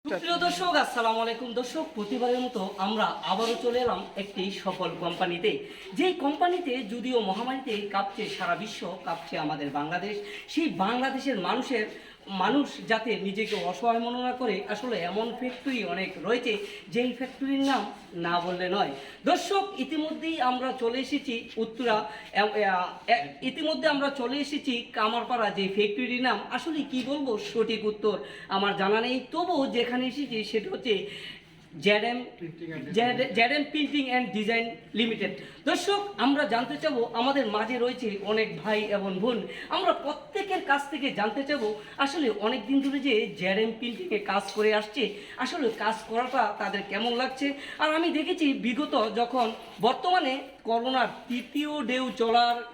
প্রিয় দর্শক, আসসালামু আলাইকুম। দর্শক, প্রতিবারের মতো আমরা আবারও চলে এলাম একটি সফল কোম্পানিতে, যেই কোম্পানিতে যদিও মহামারীতে কাঁপছে সারা বিশ্ব, কাঁপছে আমাদের বাংলাদেশ। সেই বাংলাদেশের মানুষ যাতে নিজেকে অসহায় মনে না করে, আসলে এমন ফ্যাক্টরি অনেক রয়েছে যেই ফ্যাক্টরির নাম না বললে নয়। দর্শক, ইতিমধ্যেই আমরা চলে এসেছি কামারপাড়া, যে ফ্যাক্টরির নাম আসলে কি বলবো সঠিক উত্তর আমার জানা নেই। তবুও যেখানে এসেছি সেটা হচ্ছে জেডএম প্রিন্টিং অ্যান্ড ডিজাইন লিমিটেড। দর্শক, আমরা জানতে চাবো, আমাদের মাঝে রয়েছে অনেক ভাই এবং বোন, আমরা প্রত্যেকের কাছ থেকে জানতে চাবো আসলে অনেক দিন ধরে যে জেডএম প্রিন্টিংয়ে কাজ করে আসছে, আসলে কাজ করাটা তাদের কেমন লাগছে। আর আমি দেখেছি বিগত যখন বর্তমানে করোনার তৃতীয় ঢেউ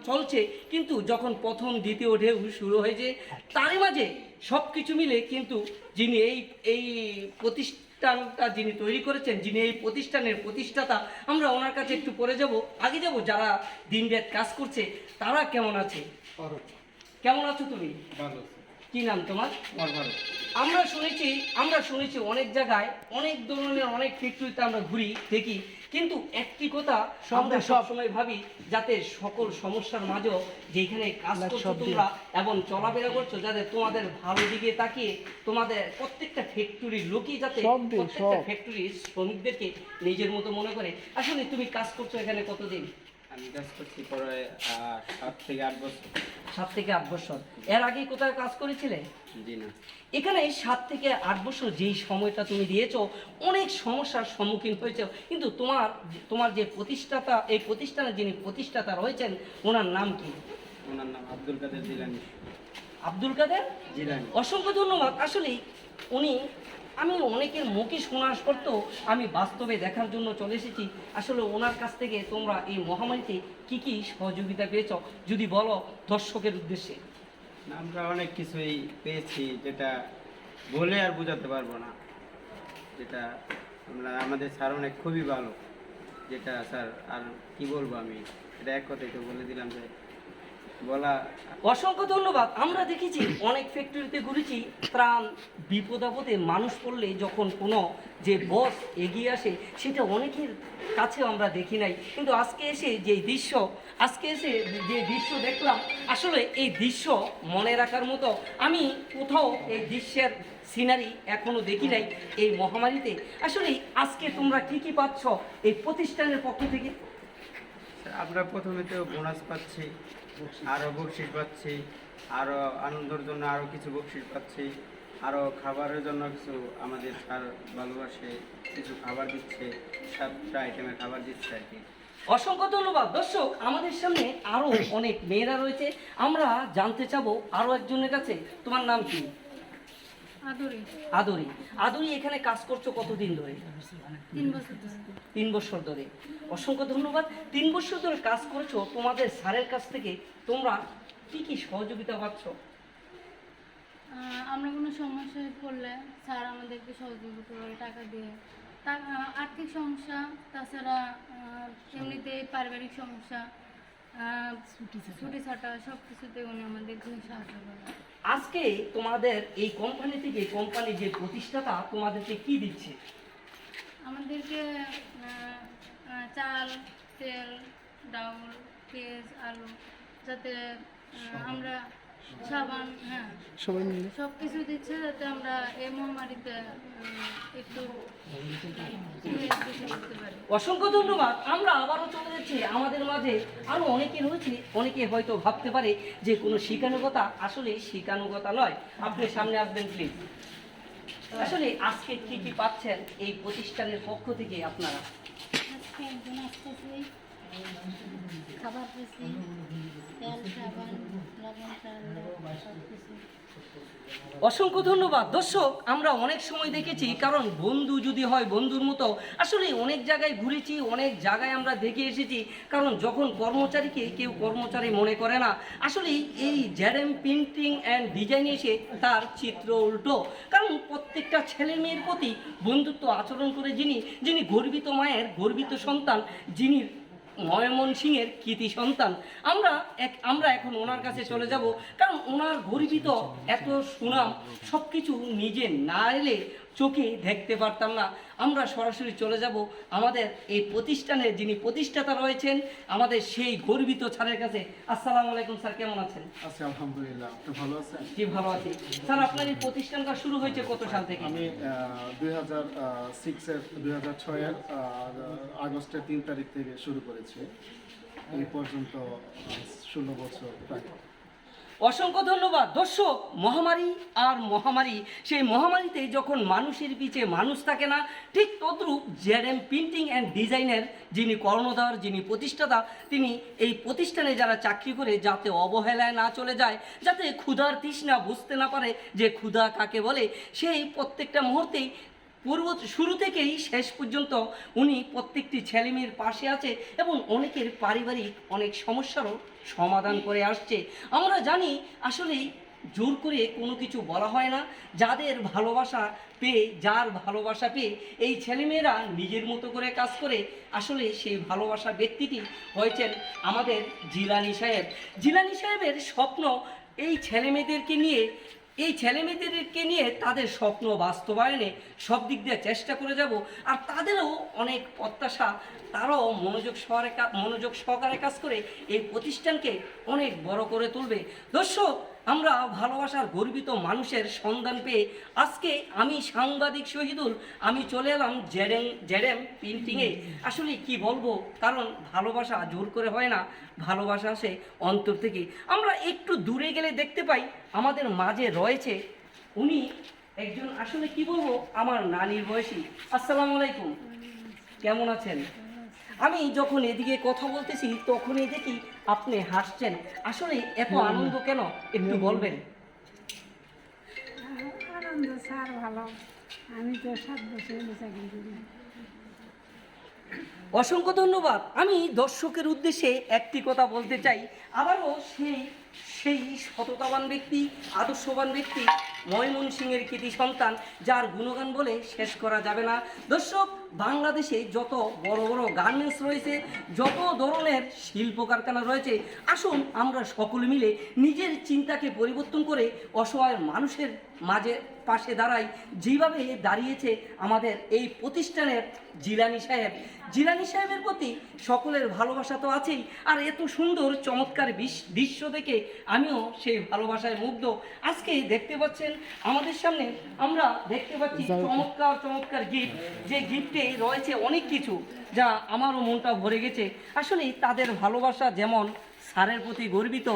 চলছে, কিন্তু যখন প্রথম দ্বিতীয় ঢেউ শুরু হয়েছে, তারই মাঝে সব কিছু মিলে কিন্তু যিনি এই প্রতিষ্ঠানটা যিনি তৈরি করেছেন, যিনি এই প্রতিষ্ঠানের প্রতিষ্ঠাতা, আমরা ওনার কাছে একটু পরে যাব। আগে যাব যারা দিনরাত কাজ করছে তারা কেমন আছে। কেমন আছো তুমি? ভালো। কি নাম তোমার? আমরা শুনেছি অনেক জায়গায় অনেক ধরনের অনেক ফ্যাক্টরিতে আমরা ঘুরি দেখি, কিন্তু একটি কথা আমরা সবসময় ভাবি, যাতে সকল সমস্যার মাঝেও যেখানে কাজ করছো তোমরা এবং চলাফেরা করছো, যাতে তোমাদের ভালো দিকে তাকিয়ে তোমাদের প্রত্যেকটা ফ্যাক্টরির লোকই যাতে প্রত্যেকটা ফ্যাক্টরির শ্রমিকদেরকে নিজের মতো মনে করে। আসলে তুমি কাজ করছো এখানে কতদিন? আমি কাজ করছি পরে 7 থেকে 8 বছর। 7 থেকে 8 বছর। এর আগে কোথায় কাজ করেছিলে? জি না, এখানে 7 থেকে 8 বছর যেই সময়টা তুমি দিয়েছো, অনেক সমস্যার সম্মুখীন হয়েছে, কিন্তু তোমার যে প্রতিষ্ঠাতা, এই প্রতিষ্ঠানের যিনি প্রতিষ্ঠাতা রয়েছেন, ওনার নাম কি? ওনার নাম আব্দুল কাদের জিলানী। আব্দুল কাদের জিলানী। অসংখ্য ধন্যবাদ। আসলে আমি অনেকের মুখে শোনা করতেও আমি বাস্তবে দেখার জন্য চলে এসেছি। আসলে ওনার কাছ থেকে তোমরা এই মহামারীতে কি কি সহযোগিতা পেয়েছ যদি বলো দর্শকের উদ্দেশ্যে। আমরা অনেক কিছুই পেয়েছি, যেটা বলে আর বোঝাতে পারবো না। যেটা আমাদের স্যার অনেক খুবই ভালো, যেটা স্যার আর কি বলবো, আমি এটা এক কথাই তো বলে দিলাম যে বলা। অসংখ্য ধন্যবাদ। আমরা দেখেছি অনেক ফ্যাক্টরিতে ঘুরেছি, ত্রাণ বিপদ আপদে মানুষ পড়লে যখন কোনো যে বস এগিয়ে আসে, সেটা অনেকের কাছে আমরা দেখি নাই, কিন্তু আজকে এসে যে দৃশ্য দেখলাম, আসলে এই দৃশ্য মনে রাখার মতো। আমি কোথাও এই দৃশ্যের সিনারি এখনো দেখি নাই এই মহামারীতে। আসলে আজকে তোমরা কি কি পাচ্ছ এই প্রতিষ্ঠানের পক্ষ থেকে? আমরা প্রথমে তো বোনাস পাচ্ছি, আরও বকশিস পাচ্ছি, আরও আনন্দের জন্য আরও কিছু বকশিস পাচ্ছি, আরও খাবারের জন্য কিছু আমাদের স্যার ভালোবাসে কিছু খাবার দিচ্ছে, 7টা আইটেমের খাবার দিচ্ছে আর কি। অসংখ্য ধন্যবাদ। দর্শক, আমাদের সামনে আরো অনেক মেয়েরা রয়েছে, আমরা জানতে চাবো আরো একজনের কাছে। তোমার নাম কি? আদরি এখানে কাজ করছো কতদিন ধরে? 3 বছর ধরে। অসংখ্য ধন্যবাদ। 3 বছর ধরে কাজ করছো, তোমাদের স্যারের কাছ থেকে তোমরা কি কি সহযোগিতা পাচ্ছ? আমরা কোনো সমস্যায় পড়লে স্যার আমাদেরকে সহযোগিতা করে টাকা দিয়ে, আর্থিক সমস্যা, তাছাড়া এমনিতে পারিবারিক সমস্যা, ছুটি ছাটা, সব কিছুতে উনি আমাদেরকে সাহায্য করে। আজকে তোমাদের এই কোম্পানি থেকে, কোম্পানির যে প্রতিষ্ঠাতা তোমাদেরকে কি দিচ্ছে? আমাদেরকে চাল, তেল, ডাউল, পেঁয়াজ, আলু, যাতে আমরা সাবান, সবাই মিলে সব কিছু দিচ্ছে, যাতে আমরা এই মহামারীতে একটু করতে পারি। অসংখ্য ধন্যবাদ। আমরা আবারও চলে যাচ্ছি, আমাদের মাঝে আরো অনেকে রয়েছে। অনেকে হয়তো ভাবতে পারে যে কোনো শিক্ষানুগতা, আসলে শিক্ষানুগতা নয়। আপনি সামনে আসবেন প্লিজ। আসলে আজকে কি কি পাচ্ছেন এই প্রতিষ্ঠানের পক্ষ থেকে আপনারা? আজকে একজন আসতেছি, খাবার পেয়েছি, তেল, সাবান, লবণ, চাল, সব কিছু। অসংখ্য ধন্যবাদ। দর্শক, আমরা অনেক সময় দেখেছি, কারণ বন্ধু যদি হয় বন্ধুর মতো, আসলে অনেক জায়গায় ঘুরেছি, অনেক জায়গায় আমরা দেখে এসেছি, কারণ যখন কর্মচারীকে কেউ কর্মচারী মনে করে না, আসলে এই জেডএম প্রিন্টিং অ্যান্ড ডিজাইন এসে তার চিত্র উল্টো। কারণ প্রত্যেকটা ছেলে মেয়ের প্রতি বন্ধুত্ব আচরণ করে যিনি গর্বিত মায়ের গর্বিত সন্তান, যিনি ময়মনসিংহের কৃতি সন্তান। আমরা এখন ওনার কাছে চলে যাব, কারণ ওনার গর্বিত এত সুনাম সব কিছু নিজে না এলে চোখে দেখতে পারতাম না। আমরা সরাসরি চলে যাব আমাদের এই প্রতিষ্ঠানের যিনি প্রতিষ্ঠাতা রয়েছেন, আমাদের সেই গর্বিত স্যারের কাছে। আসসালামু আলাইকুম স্যার, কেমন আছেন? আচ্ছা, আলহামদুলিল্লাহ। আপনি ভালো আছেন? জি ভালো আছি। স্যার, আপনার এই প্রতিষ্ঠানটা শুরু হয়েছে কত সাল থেকে? আমি 2006-এর আগস্টের 3 তারিখ থেকে শুরু করেছি, এই পর্যন্ত 16 বছর প্রায়। অসংখ্য ধন্যবাদ। দর্শক, মহামারী আর মহামারী, সেই মহামারীতে যখন মানুষের পিছে মানুষ থাকে না, ঠিক তদ্রূপ জেডএম প্রিন্টিং অ্যান্ড ডিজাইনের যিনি কর্ণধার, যিনি প্রতিষ্ঠাতা, তিনি এই প্রতিষ্ঠানে যারা চাকরি করে যাতে অবহেলায় না চলে যায়, যাতে ক্ষুধার তৃষ্ণা বুঝতে না পারে যে ক্ষুধা কাকে বলে, সেই প্রত্যেকটা মুহূর্তেই শুরু থেকেই শেষ পর্যন্ত উনি প্রত্যেকটি ছেলেমেয়ের পাশে আছে এবং অনেকের পারিবারিক অনেক সমস্যারও সমাধান করে আসছে। আমরা জানি আসলে জোর করে কোনো কিছু বলা হয় না। যাদের ভালোবাসা পেয়ে, যার ভালোবাসা পেয়ে এই ছেলেমেয়েরা নিজের মতো করে কাজ করে, আসলে সেই ভালোবাসা ব্যক্তিটি হয়েছেন আমাদের জিলানী সাহেব। জিলানী সাহেবের স্বপ্ন এই ছেলেমেয়েদেরকে নিয়ে তাদের স্বপ্ন বাস্তবায়নে সব দিক দিয়ে চেষ্টা করে যাব। আর তাদেরও অনেক প্রত্যাশা, তারাও মনোযোগ সহকারে কাজ করে এই প্রতিষ্ঠানকে অনেক বড় করে তুলবে। দর্শক, আমরা ভালোবাসার গর্বিত মানুষের সন্ধান পেয়ে আজকে আমি সাংবাদিক শহীদুল, আমি চলে এলাম জেডএম প্রিন্টিংয়ে। আসলে কি বলবো, কারণ ভালোবাসা জোর করে হয় না, ভালোবাসা আসে অন্তর থেকে। আমরা একটু দূরে গেলে দেখতে পাই আমাদের মাঝে রয়েছে উনি একজন, আসলে কি বলবো, আমার নানির বয়সী। আসসালামু আলাইকুম, কেমন আছেন? আমি যখন এদিকে কথা বলতেছি তখনই দেখি আপনি হাসছেন। আসলে এত আনন্দ কেন, একটু বলবেন? আনন্দ স্যার ভালো, আমি তো 7 বছর চাকরি করি। অসংখ্য ধন্যবাদ। আমি দর্শকের উদ্দেশ্যে একটি কথা বলতে চাই, আবারও সেই সততাবান ব্যক্তি, আদর্শবান ব্যক্তি, ময়মনসিংহের কৃতি সন্তান, যার গুণগান বলে শেষ করা যাবে না। দর্শক, বাংলাদেশে যত বড় বড় গার্মেন্টস রয়েছে, যত ধরনের শিল্প কারখানা রয়েছে, আসুন আমরা সকলে মিলে নিজের চিন্তাকে পরিবর্তন করে অসহায় মানুষের মাঝে পাশে দাঁড়াই, যেভাবে দাঁড়িয়েছে আমাদের এই প্রতিষ্ঠানের জিলানী সাহেব। জিলানী সাহেবের প্রতি সকলের ভালোবাসা তো আছেই, আর এত সুন্দর চমৎকার দৃশ্য দেখে আমিও সেই ভালোবাসায় মুগ্ধ। আজকে দেখতে পাচ্ছেন আমাদের সামনে, আমরা দেখতে পাচ্ছি চমৎকার গিফট, যে গিফটে রয়েছে অনেক কিছু, যা আমারও মনটা ভরে গেছে। আসলে তাদের ভালোবাসা যেমন স্যারের প্রতি গর্বিত,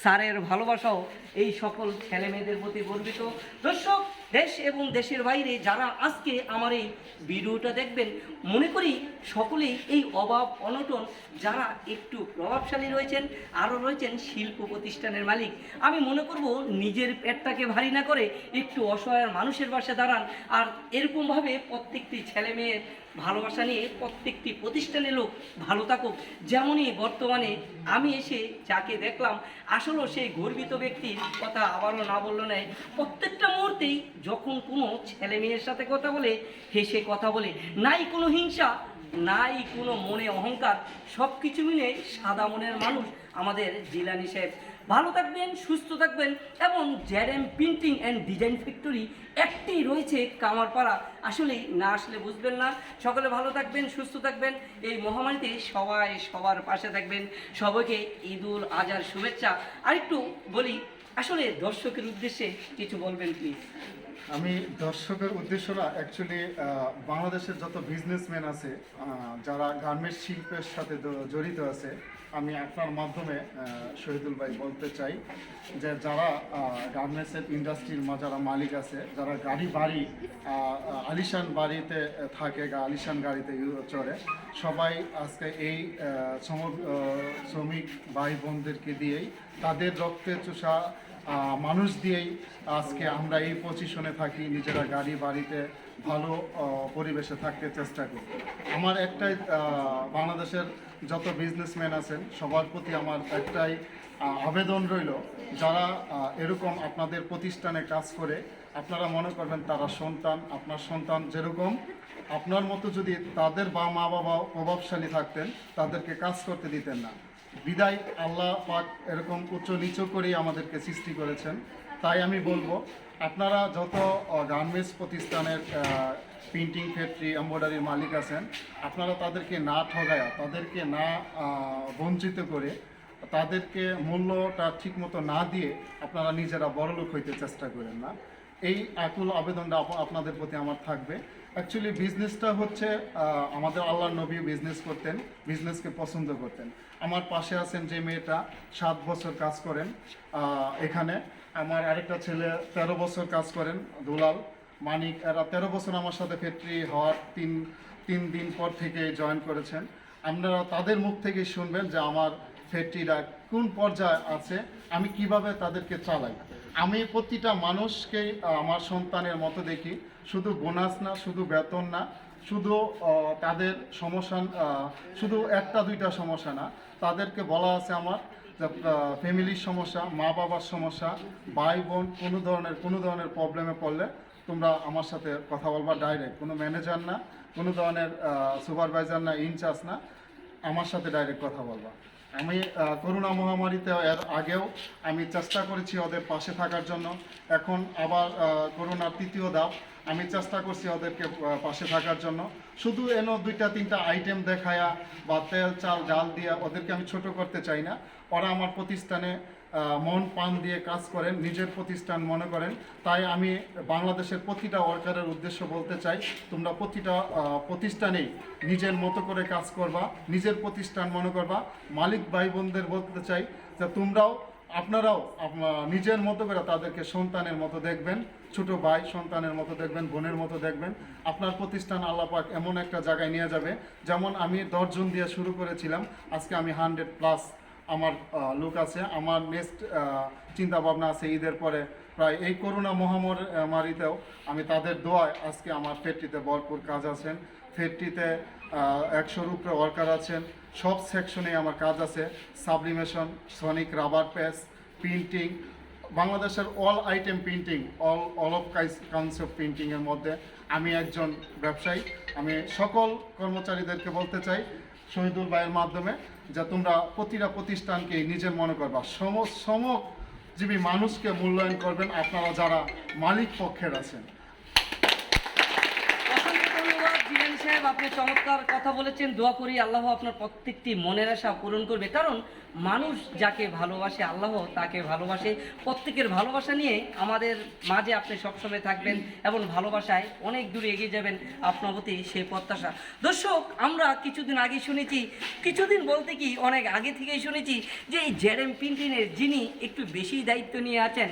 স্যারের ভালোবাসাও এই সকল ছেলেমেয়েদের প্রতি গর্বিত। দর্শক, দেশ এবং দেশের বাইরে যারা আজকে আমার এই ভিডিওটা দেখবেন, মনে করি সকলেই এই অভাব অনটন, যারা একটু প্রভাবশালী রয়েছেন, আরও রয়েছেন শিল্প প্রতিষ্ঠানের মালিক, আমি মনে করব নিজের পেটটাকে ভারী না করে একটু অসহায় মানুষের পাশে দাঁড়ান। আর এরকমভাবে প্রত্যেকটি ছেলে মেয়ের ভালোবাসা নিয়ে প্রত্যেকটি প্রতিষ্ঠানের লোক ভালো থাকুক। যেমনই বর্তমানে আমি এসে যাকে দেখলাম, আসলেও সেই গর্বিত ব্যক্তির কথা আবারও না বললো নয়। প্রত্যেকটা মুহূর্তেই যখন কোনো ছেলে মেয়ের সাথে কথা বলে, হেসে কথা বলে, নাই কোনো হিংসা, নাই কোনো মনে অহংকার, সব কিছু মিলে সাদা মনের মানুষ আমাদের জিলানী সাহেব। ভালো থাকবেন, সুস্থ থাকবেন। এবং জেডএম প্রিন্টিং অ্যান্ড ডিজাইন ফ্যাক্টরি একটি রয়েছে কামারপাড়া, আসলে না আসলে বুঝবেন না। সকলে ভালো থাকবেন, সুস্থ থাকবেন। এই মহামারীতে সবাই সবার পাশে থাকবেন। সবাইকে ঈদুল আজহার শুভেচ্ছা। আরেকটু বলি, আসলে দর্শকের উদ্দেশ্যে কিছু বলবেন প্লিজ। আমি দর্শকের উদ্দেশ্যটা অ্যাকচুয়ালি বাংলাদেশের যত বিজনেসম্যান আছে, যারা গার্মেন্টস শিল্পের সাথে জড়িত আছে, আমি আপনার মাধ্যমে শহীদুল ভাই বলতে চাই যে যারা গার্মেন্টসের ইন্ডাস্ট্রির যারা মালিক আছে, যারা বাড়ি আলিশান বাড়িতে থাকে, আলিশান গাড়িতে চড়ে, সবাই আজকে এই শ্রমিক ভাই বোনদেরকে দিয়েই, তাদের রক্তে চোষা মানুষ দিয়েই আজকে আমরা এই পজিশনে থাকি, নিজেরা বাড়িতে ভালো পরিবেশে থাকতে চেষ্টা করি। আমার একটাই বাংলাদেশের যত বিজনেসম্যান আছেন সবার প্রতি আমার একটাই আবেদন রইল, যারা এরকম আপনাদের প্রতিষ্ঠানে কাজ করে আপনারা মনে করবেন তারা সন্তান, আপনার সন্তান যেরকম, আপনার মতো যদি তাদের মা বাবা প্রভাবশালী থাকতেন, তাদেরকে কাজ করতে দিতেন না। বিদায় আল্লাহ পাক এরকম উচ্চ নিচু করেই আমাদেরকে সৃষ্টি করেছেন। তাই আমি বলবো আপনারা যত গার্মেন্টস প্রতিষ্ঠানের প্রিন্টিং ফ্যাক্টরি এমব্রয়ডারির মালিক আছেন, আপনারা তাদেরকে না ঠগায়া, তাদেরকে না বঞ্চিত করে, তাদেরকে মূল্যটা ঠিকমতো না দিয়ে আপনারা নিজেরা বড়লোক হইতে চেষ্টা করেন না। এই আকুল আবেদনটা আপনাদের প্রতি আমার থাকবে। অ্যাকচুয়ালি বিজনেসটা হচ্ছে আমাদের আল্লাহর নবী বিজনেস করতেন, বিজনেসকে পছন্দ করতেন। আমার পাশে আছেন যে মেয়েটা 7 বছর কাজ করেন এখানে, আমার আরেকটা ছেলে 13 বছর কাজ করেন, দুলাল, মানিক, এরা 13 বছর আমার সাথে ফ্যাক্টরি হওয়ার তিন দিন পর থেকে জয়েন করেছেন। আপনারা তাদের মুখ থেকেই শুনবেন যে আমার ফ্যাক্টরিটা কোন পর্যায়ে আছে, আমি কিভাবে তাদেরকে চালাই। আমি প্রতিটা মানুষকেই আমার সন্তানের মতো দেখি, শুধু বোনাস না, শুধু বেতন না, শুধু তাদের সমস্যা, শুধু একটা দুইটা সমস্যা না, তাদেরকে বলা আছে আমার ফ্যামিলির সমস্যা, মা বাবার সমস্যা, ভাই বোন কোনো ধরনের প্রবলেমে পড়লে তোমরা আমার সাথে কথা বলবা ডাইরেক্ট, কোনো ম্যানেজার না, কোনো ধরনের সুপারভাইজার না, ইনচার্জ না, আমার সাথে ডাইরেক্ট কথা বলবা। আমি করোনা মহামারীতে এর আগেও আমি চেষ্টা করেছি ওদের পাশে থাকার জন্য, এখন আবার করোনার 3য় ধাপ, আমি চেষ্টা করছি ওদেরকে পাশে থাকার জন্য। শুধু এনো 2-3টা আইটেম দেখায়া বা তেল চাল ডাল দিয়ে ওদেরকে আমি ছোট করতে চাই না। ওরা আমার প্রতিষ্ঠানে মন প্রাণ দিয়ে কাজ করেন, নিজের প্রতিষ্ঠান মনে করেন। তাই আমি বাংলাদেশের প্রতিটা ওয়ার্কারের উদ্দেশ্য বলতে চাই, তোমরা প্রতিটা প্রতিষ্ঠানেই নিজের মতো করে কাজ করবা, নিজের প্রতিষ্ঠান মনে করবা। মালিক ভাই বোনদের বলতে চাই যে আপনারাও নিজের মতো করে তাদেরকে সন্তানের মতো দেখবেন, ছোট ভাই সন্তানের মতো দেখবেন, বোনের মতো দেখবেন। আপনার প্রতিষ্ঠান আল্লাহ পাক এমন একটা জায়গায় নিয়ে যাবে, যেমন আমি 10 জন দিয়ে শুরু করেছিলাম, আজকে আমি 100+ আমার লোক আছে। আমার নেক্সট চিন্তা ভাবনা আছে ঈদের পরে প্রায় এই করোনা মহামারীতেও আমি তাদের দোয়ায় আজকে আমার ফ্যাক্টরিতে ভরপুর কাজ আছেন। ফ্যাক্টরিতে 100-র উপরে ওয়ার্কার আছেন, সব সেকশনে আমার কাজ আছে, sublimation, sonic, rubber press, printing, বাংলাদেশের all item printing, all of kinds of প্রিন্টিংয়ের মধ্যে আমি একজন ব্যবসায়ী। আমি সকল কর্মচারীদেরকে বলতে চাই শহীদুল ভাইয়ের মাধ্যমে যে তোমরা প্রতিটা প্রতিষ্ঠানকে নিজের মনে করবা, শ্রমজীবী মানুষকে মূল্যায়ন করবেন আপনারা যারা মালিক পক্ষের আছেন। অসংখ্য ধন্যবাদ জিলানী সাহেব, আপনি চমৎকার কথা বলেছেন। দোয়া করি আল্লাহ আপনার প্রত্যেকটি মনের আশা পূরণ করবে, কারণ মানুষ যাকে ভালোবাসে আল্লাহ তাকে ভালোবাসে। প্রত্যেকের ভালোবাসা নিয়ে আমাদের মাঝে আপনি সবসময় থাকবেন এবং ভালোবাসায় অনেক দূরে এগিয়ে যাবেন, আপনার প্রতি সেই প্রত্যাশা। দর্শক, আমরা কিছুদিন আগে শুনেছি, কিছুদিন বলতে কি অনেক আগে থেকেই শুনেছি যে এই জেডএম প্রিন্টিংয়ের যিনি একটু বেশি দায়িত্ব নিয়ে আছেন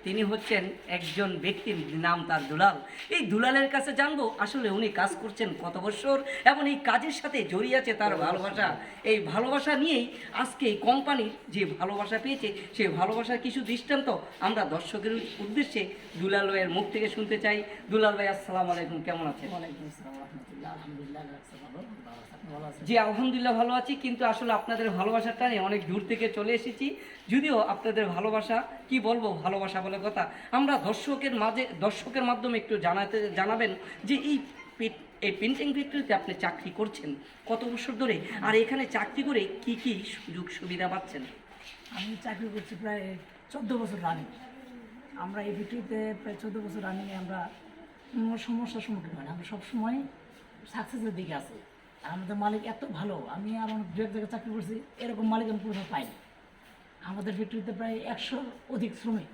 তিনি হচ্ছেন একজন ব্যক্তির নাম তার দুলাল। এই দুলালের কাছে জানবো আসলে উনি কাজ করছেন কত বছর এবং এই কাজের সাথে জড়িয়ে আছে তার ভালোবাসা। এই ভালোবাসা নিয়েই আজকে এই কোম্পানির যে ভালোবাসা পেয়েছে সেই ভালোবাসার কিছু দৃষ্টান্ত আমরা দর্শকের উদ্দেশ্যে দুলাল ভাইয়ের মুখ থেকে শুনতে চাই। দুলাল ভাই, আসসালামু আলাইকুম, কেমন আছেন? জি আলহামদুলিল্লাহ ভালো আছি, কিন্তু আসলে আপনাদের ভালোবাসাটা নিয়ে অনেক দূর থেকে চলে এসেছি। যদিও আপনাদের ভালোবাসা কি বলবো, ভালোবাসা বলে কথা। আমরা দর্শকের মাধ্যমে একটু জানাবেন যে এই প্রিন্টিং ফ্যাক্টরিতে আপনি চাকরি করছেন কত বছর ধরে, আর এখানে চাকরি করে কি কি সুযোগ সুবিধা পাচ্ছেন? আমি চাকরি করছি প্রায় 14 বছর রানিং। আমরা এই ফ্যাক্টরিতে প্রায় 14 বছর রানিংয়ে আমরা কোনো সমস্যার সম্মুখীন হয় না, আমরা সবসময় সাকসেসের দিকে আছি। আর আমাদের মালিক এত ভালো, আমি আর অনেক দু এক জায়গায় চাকরি করছি, এরকম মালিক আমি কোথাও পাইনি। আমাদের ফ্যাক্টরিতে প্রায় 100 অধিক শ্রমিক,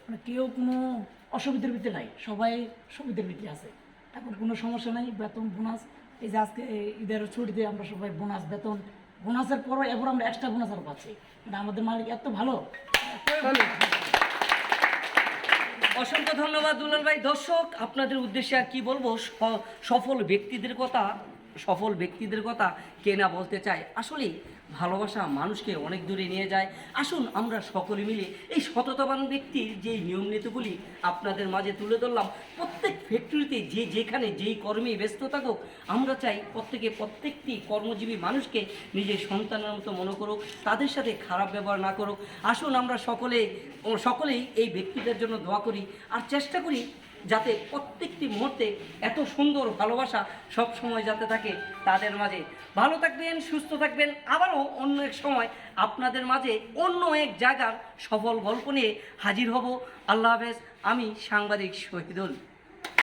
মানে কেউ কোনো অসুবিধার ভিতরে নাই, সবাই সুবিধার ভিতরে আছে। এখন কোনো সমস্যা নেই, বেতন বোনাস, এই যে আজকে ঈদের ছুটিতে আমরা সবাই বোনাস, বেতন বোনাসের পরও এবার আমরা এক্সট্রা বোনাস আরও পাচ্ছি। মানে আমাদের মালিক এত ভালো। অসংখ্য ধন্যবাদ দুলাল ভাই। দর্শক, আপনাদের উদ্দেশ্যে আর কি বলবো, সফল ব্যক্তিদের কথা কে না বলতে চায়। আসলে ভালোবাসা মানুষকে অনেক দূরে নিয়ে যায়। আসুন আমরা সকলে মিলে এই সততাবান ব্যক্তির যেই নিয়ম নীতিগুলি আপনাদের মাঝে তুলে ধরলাম। প্রত্যেক ফ্যাক্টরিতে যেখানে যেই কর্মে ব্যস্ত থাকুক, আমরা চাই প্রত্যেকটি কর্মজীবী মানুষকে নিজের সন্তানের মতো মনে করুক, তাদের সাথে খারাপ ব্যবহার না করুক। আসুন আমরা সকলেই এই ব্যক্তিদের জন্য দোয়া করি আর চেষ্টা করি যাতে প্রত্যেকটি মুহূর্তে এত সুন্দর ভালোবাসা সব সময় যাতে থাকে তাদের মাঝে। ভালো থাকবেন, সুস্থ থাকবেন। আবারও অন্য এক সময় আপনাদের মাঝে অন্য এক জায়গার সফল গল্প নিয়ে হাজির হব। আল্লাহ হাফেজ। আমি সাংবাদিক শহীদুল।